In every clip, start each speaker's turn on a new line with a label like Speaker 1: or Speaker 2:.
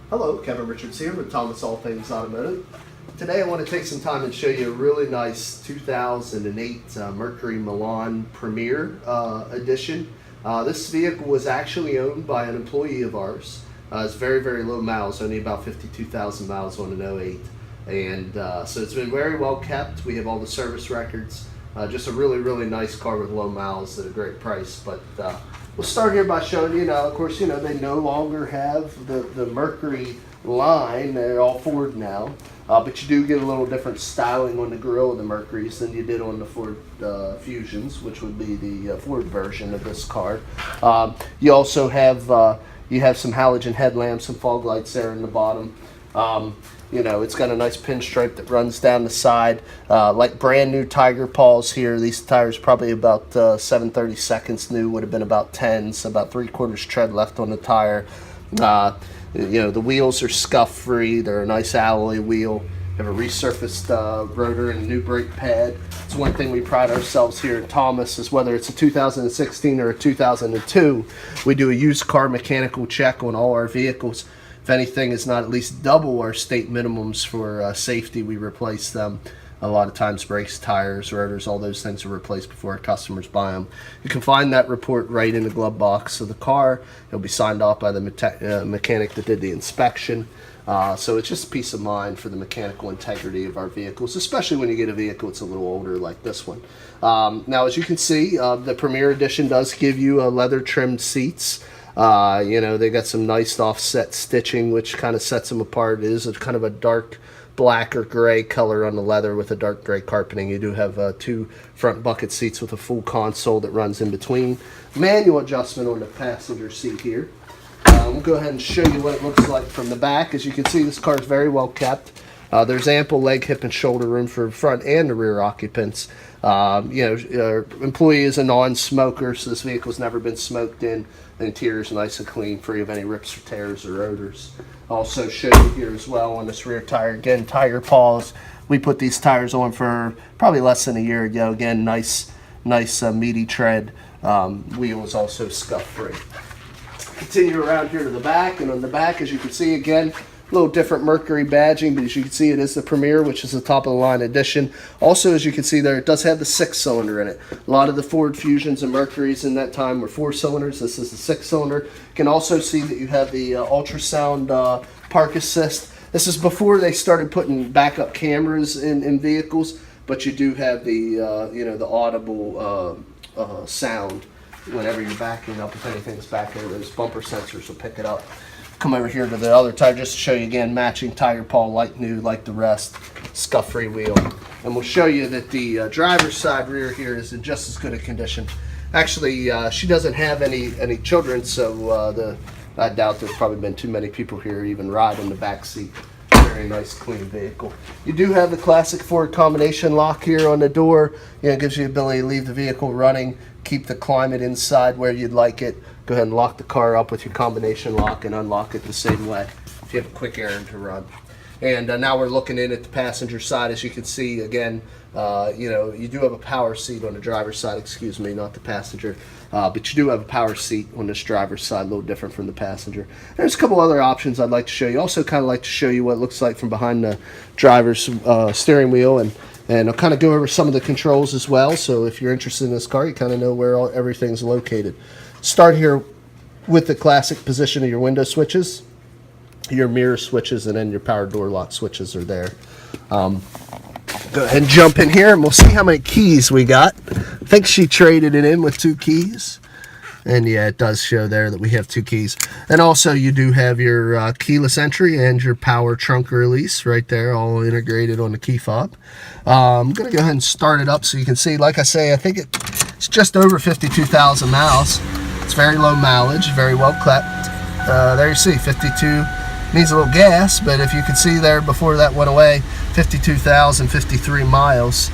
Speaker 1: Hello, Kevin Richards here with Thomas All Things Automotive. Today I want to take some time and show you a really nice 2008 Mercury Milan Premier edition. This vehicle was actually owned by an employee of ours. It's very, very low miles, only about 52,000 miles on an 08. And so it's been very well kept. We have all the service records. Just a really, really nice car with low miles at a great price. But we'll start here by showing you, of course, they no longer have the Mercury line. They're all Ford now. But you do get a little different styling on the grille of the Mercuries than you did on the Ford Fusions, which would be the Ford version of this car. You also have some halogen headlamps, some fog lights there in the bottom. It's got a nice pinstripe that runs down the side, like brand new Tiger paws here. These tires probably about 7/32 new, would have been about 10s, about 3/4 tread left on the tire. The wheels are scuff free. They're a nice alloy wheel. Have a resurfaced rotor and a new brake pad. It's one thing we pride ourselves here at Thomas is whether it's a 2016 or a 2002, we do a used car mechanical check on all our vehicles. If anything is not at least double our state minimums for safety, we replace them. A lot of times brakes, tires, rotors, all those things are replaced before our customers buy them. You can find that report right in the glove box of the car. It'll be signed off by the mechanic that did the inspection. So it's just peace of mind for the mechanical integrity of our vehicles, especially when you get a vehicle that's a little older like this one. Now, as you can see, the Premier Edition does give you leather trimmed seats. They got some nice offset stitching, which kind of sets them apart. It is a kind of a dark black or gray color on the leather with a dark gray carpeting. You do have two front bucket seats with a full console that runs in between. Manual adjustment on the passenger seat here. We'll go ahead and show you what it looks like from the back. As you can see, this car is very well kept. There's ample leg, hip, and shoulder room for front and the rear occupants. Our employee is a non-smoker, so this vehicle's never been smoked in. The interior is nice and clean, free of any rips or tears or odors. Also show you here as well on this rear tire. Again, Tiger paws. We put these tires on for probably less than a year ago. Again, nice meaty tread. Wheel is also scuff free. Continue around here to the back, and on the back, as you can see, again, a little different Mercury badging, but as you can see, it is the Premier, which is the top of the line edition. Also, as you can see there, it does have the 6-cylinder in it. A lot of the Ford Fusions and Mercuries in that time were 4 cylinders. This is the 6-cylinder. You can also see that you have the ultrasound park assist. This is before they started putting backup cameras in vehicles, but you do have the the audible sound whenever you're backing up. If anything's back there, those bumper sensors will pick it up. Come over here to the other tire just to show you again, matching tire paw, like new, like the rest, scuff-free wheel. And we'll show you that the driver's side rear here is in just as good a condition. Actually, she doesn't have any children, so I doubt there's probably been too many people here even ride in the back seat. Very nice, clean vehicle. You do have the classic Ford combination lock here on the door. It gives you the ability to leave the vehicle running, keep the climate inside where you'd like it. Go ahead and lock the car up with your combination lock and unlock it the same way if you have a quick errand to run. And now we're looking in at the passenger side. As you can see, again, you do have a power seat on the driver's side, excuse me, not the passenger. But you do have a power seat on this driver's side, a little different from the passenger. There's a couple other options I'd like to show you. Also kind of like to show you what it looks like from behind the driver's steering wheel, and I'll kind of go over some of the controls as well. So if you're interested in this car, you kind of know where everything's located. Start here with the classic position of your window switches, your mirror switches, and then your power door lock switches are there. Go ahead and jump in here and we'll see how many keys we got. I think she traded it in with 2 keys. And yeah, it does show there that we have 2 keys. And also you do have your keyless entry and your power trunk release right there, all integrated on the key fob. I'm going to go ahead and start it up so you can see. Like I say, I think it's just over 52,000 miles. It's very low mileage, very well kept. There you see, 52. Needs a little gas, but if you can see there before that went away, 52,053 miles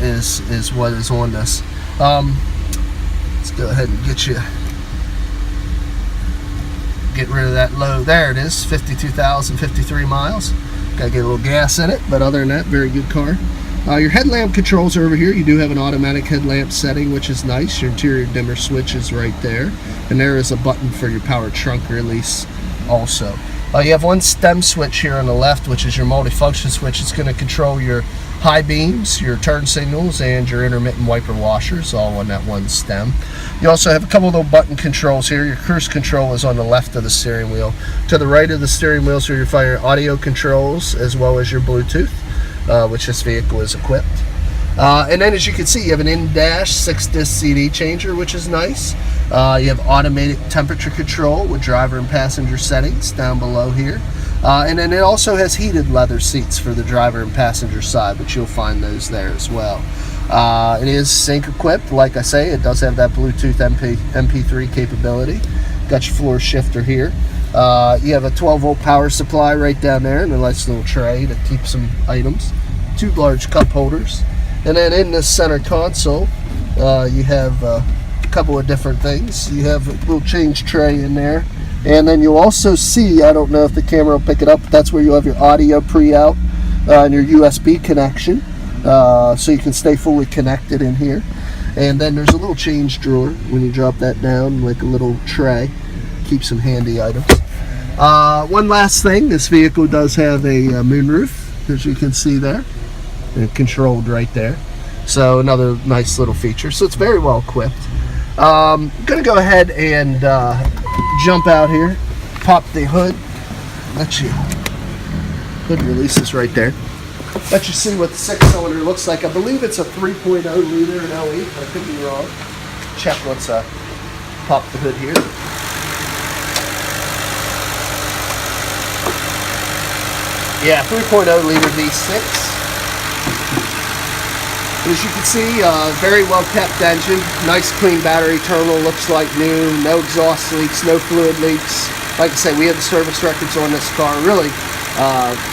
Speaker 1: is what is on this. Let's go ahead and get rid of that low. There it is, 52,053 miles. Gotta get a little gas in it, but other than that, very good car. Your headlamp controls are over here. You do have an automatic headlamp setting, which is nice. Your interior dimmer switch is right there. And there is a button for your power trunk release also. You have one stem switch here on the left, which is your multifunction switch. It's going to control your high beams, your turn signals, and your intermittent wiper washers, all on that one stem. You also have a couple of little button controls here. Your cruise control is on the left of the steering wheel. To the right of the steering wheel, so you find your audio controls as well as your Bluetooth, which this vehicle is equipped. And then, as you can see, you have an in-dash 6-disc CD changer, which is nice. You have automated temperature control with driver and passenger settings down below here. And then it also has heated leather seats for the driver and passenger side, but you'll find those there as well. It is sync equipped. Like I say, it does have that Bluetooth MP3 capability. Got your floor shifter here. You have a 12-volt power supply right down there and a nice little tray to keep some items. 2 large cup holders. And then in this center console, you have a couple of different things. You have a little change tray in there. And then you'll also see, I don't know if the camera will pick it up, but that's where you'll have your audio pre-out and your USB connection. So you can stay fully connected in here. And then there's a little change drawer when you drop that down, like a little tray. Keep some handy items. One last thing, this vehicle does have a moonroof, as you can see there. And controlled right there, so another nice little feature. So it's very well equipped. I'm gonna go ahead and jump out here, pop the hood, let you hood releases right there, let you see what the 6-cylinder looks like. I believe it's a 3.0 liter in LE. I could be wrong. Check. Let's pop the hood here. Yeah, 3.0 liter V6. As you can see, very well kept engine, nice clean battery terminal, looks like new, no exhaust leaks, no fluid leaks. Like I said, we have the service records on this car, really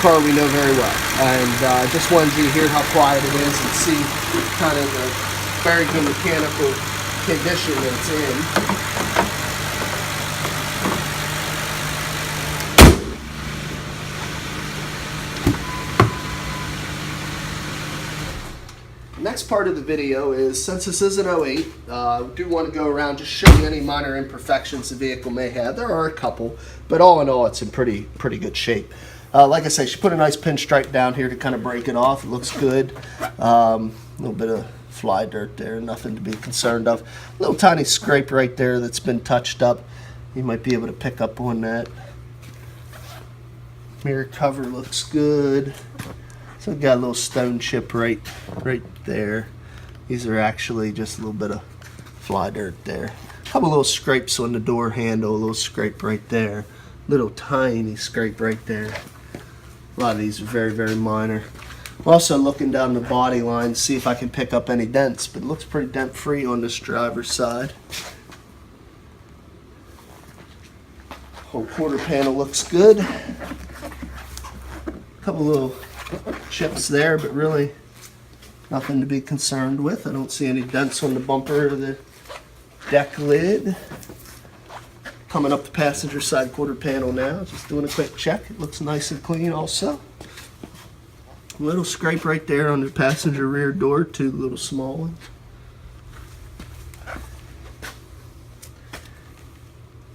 Speaker 1: car we know very well. And just wanted you to hear how quiet it is and see kind of the very good mechanical condition that it's in. Next part of the video is, since this is an 08, I do want to go around just show you any minor imperfections the vehicle may have. There are a couple, but all in all, it's in pretty good shape. Like I say, she put a nice pinstripe down here to kind of break it off. It looks good. A little bit of fly dirt there, nothing to be concerned of. A little tiny scrape right there that's been touched up. You might be able to pick up on that. Mirror cover looks good. So we've got a little stone chip right there. These are actually just a little bit of fly dirt there. A couple little scrapes on the door handle, a little scrape right there. Little tiny scrape right there. A lot of these are very minor. I'm also looking down the body line to see if I can pick up any dents, but it looks pretty dent free on this driver's side. Whole quarter panel looks good. A couple little chips there, but really nothing to be concerned with. I don't see any dents on the bumper or the deck lid. Coming up the passenger side quarter panel now, just doing a quick check. It looks nice and clean also. A little scrape right there on the passenger rear door, 2 little small ones.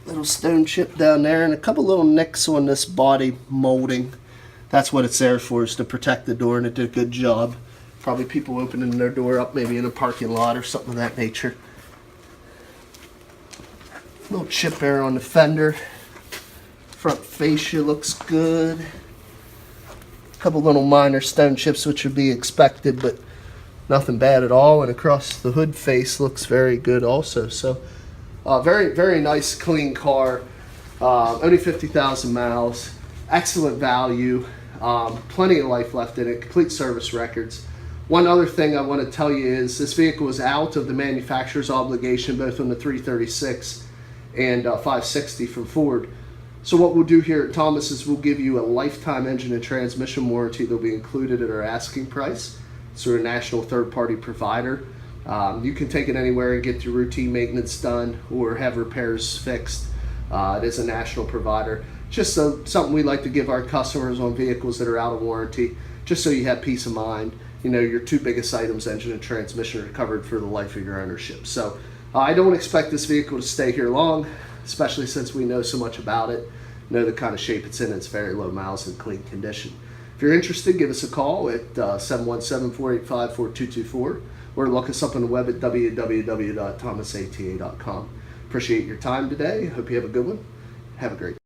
Speaker 1: Little stone chip down there and a couple little nicks on this body molding. That's what it's there for, is to protect the door, and it did a good job. Probably people opening their door up maybe in a parking lot or something of that nature. Little chip there on the fender. Front fascia looks good. A couple little minor stone chips, which would be expected, but nothing bad at all. And across the hood face looks very good also. So very nice, clean car. Only 50,000 miles. Excellent value. Plenty of life left in it. Complete service records. One other thing I want to tell you is this vehicle is out of the manufacturer's obligation, both on the 336 and 560 from Ford. So what we'll do here at Thomas is we'll give you a lifetime engine and transmission warranty that'll be included at our asking price. So we're a national third-party provider. You can take it anywhere and get your routine maintenance done or have repairs fixed. It is a national provider. Just something we like to give our customers on vehicles that are out of warranty, just so you have peace of mind. You know, your 2 biggest items, engine and transmission, are covered for the life of your ownership. So I don't expect this vehicle to stay here long, especially since we know so much about it. know the kind of shape it's in. It's very low miles and clean condition. If you're interested, give us a call at 717-485-4224 or look us up on the web at www.thomasata.com. Appreciate your time today. Hope you have a good one. Have a great day.